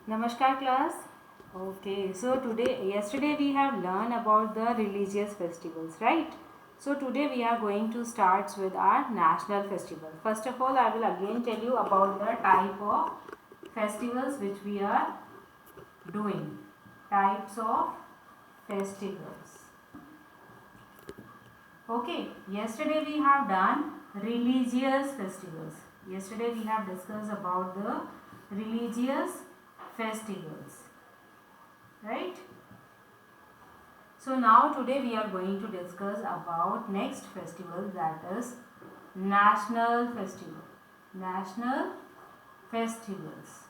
Namaskar class. Okay, so yesterday we have learned about the religious festivals, right? So today we are going to start with our national festival. First of all, I will again tell you about the type of festivals which we are doing. Types of festivals. Okay, yesterday we have done religious festivals. Yesterday we have discussed about the religious festivals, right? So now today we are going to discuss about next festival, that is national festival. National festivals.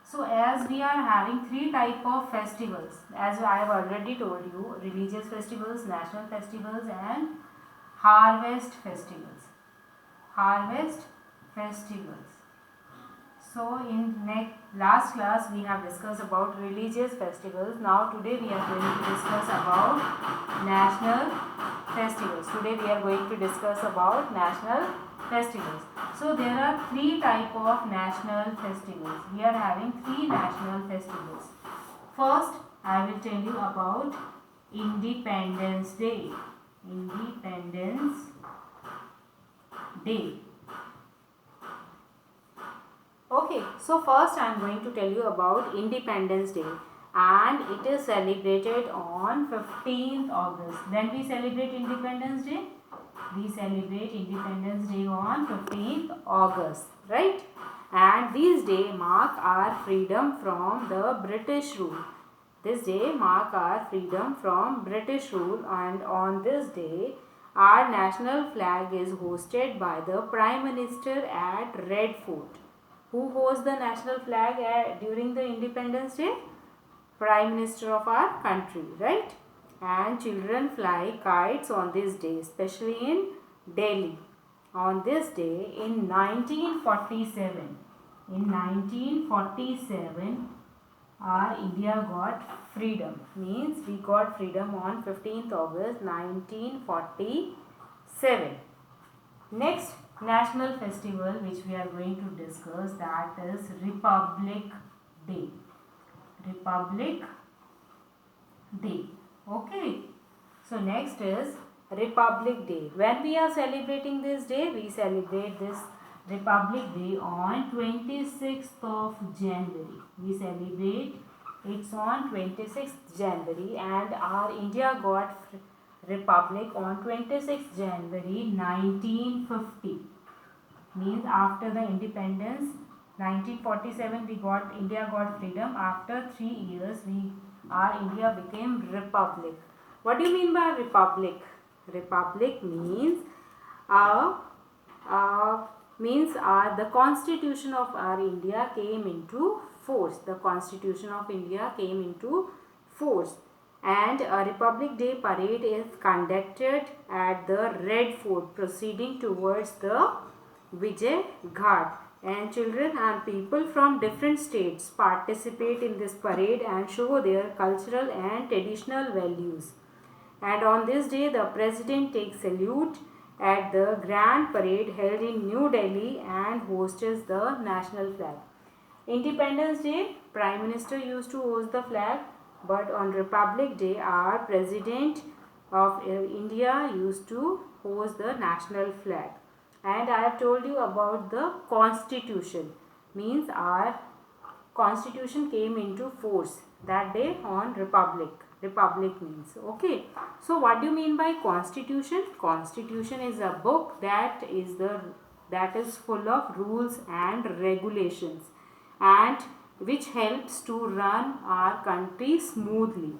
So as we are having three type of festivals, as I have already told you, religious festivals, national festivals and harvest festivals. Harvest festivals. So in last class we have discussed about religious festivals. Now today we are going to discuss about national festivals. Today we are going to discuss about national festivals. So there are three type of national festivals. We are having three national festivals. First, I will tell you about Independence Day. Independence Day. Okay, so first I am going to tell you about Independence Day, and it is celebrated on 15th August. When we celebrate Independence Day? We celebrate Independence Day on 15th August, right? And this day mark our freedom from the British rule. This day mark our freedom from British rule, and on this day our national flag is hosted by the Prime Minister at Red Fort. Who hosts the national flag during the Independence Day? Prime Minister of our country, right? And children fly kites on this day, especially in Delhi. On this day in 1947, our India got freedom. Means we got freedom on 15th August 1947. Next national festival which we are going to discuss, that is Republic Day. Republic Day. Okay. So next is Republic Day. When we are celebrating this day, we celebrate this Republic Day on 26th of January. We celebrate it's on 26th January, and our India got Republic on 26th January 1950. Means after the independence 1947 India got freedom. After 3 years our India became republic. What do you mean by republic? Republic means uh, the constitution of our India came into force. The constitution of India came into force, and a Republic Day parade is conducted at the Red Fort proceeding towards the Vijay Ghat, and children and people from different states participate in this parade and show their cultural and traditional values. And on this day the president takes salute at the grand parade held in New Delhi and hosts the national flag. Independence Day, Prime Minister used to host the flag, but on Republic Day our President of India used to host the national flag. And I have told you about the Constitution. Means our Constitution came into force that day on Republic. Republic means, okay. So what do you mean by Constitution? Constitution is a book that is full of rules and regulations, and which helps to run our country smoothly.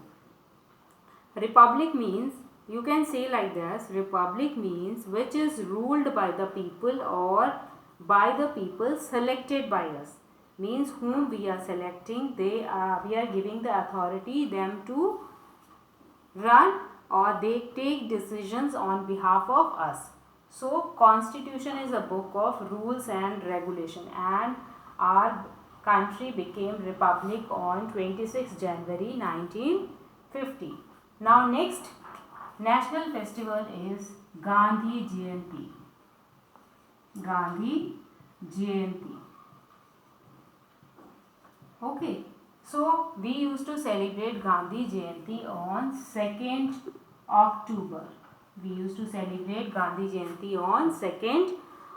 Republic means, you can say like this, republic means which is ruled by the people or by the people selected by us. Means whom we are selecting, we are giving the authority them to run, or they take decisions on behalf of us. So constitution is a book of rules and regulation, and our country became republic on 26 January 1950. Now next national festival is Gandhi Jayanti. Gandhi Jayanti. Okay, so we used to celebrate Gandhi Jayanti on 2nd October. We used to celebrate Gandhi Jayanti on 2nd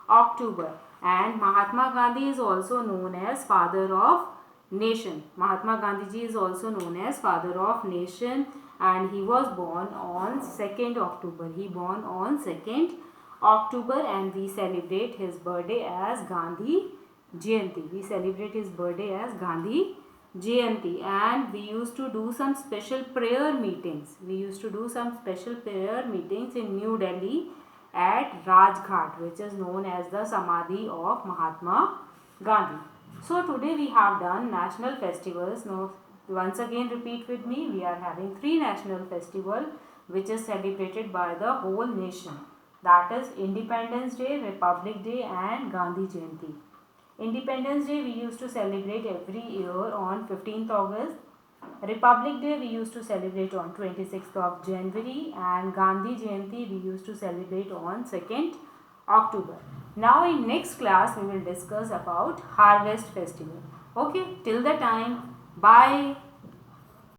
October. And Mahatma Gandhi is also known as father of nation. Mahatma Gandhi ji is also known as father of nation, and he was born on 2nd October. He born on 2nd October, and we celebrate his birthday as Gandhi Jayanti. We celebrate his birthday as Gandhi Jayanti, and we used to do some special prayer meetings. We used to do some special prayer meetings in New Delhi at Rajghat, which is known as the Samadhi of Mahatma Gandhi. So today we have done national festivals. Now once again repeat with me, we are having three national festivals which is celebrated by the whole nation. That is Independence Day, Republic Day and Gandhi Jayanti. Independence Day we used to celebrate every year on 15th August. Republic Day we used to celebrate on 26th of January, and Gandhi Jayanti we used to celebrate on 2nd October. Now in next class we will discuss about Harvest Festival. Okay, till the time, bye.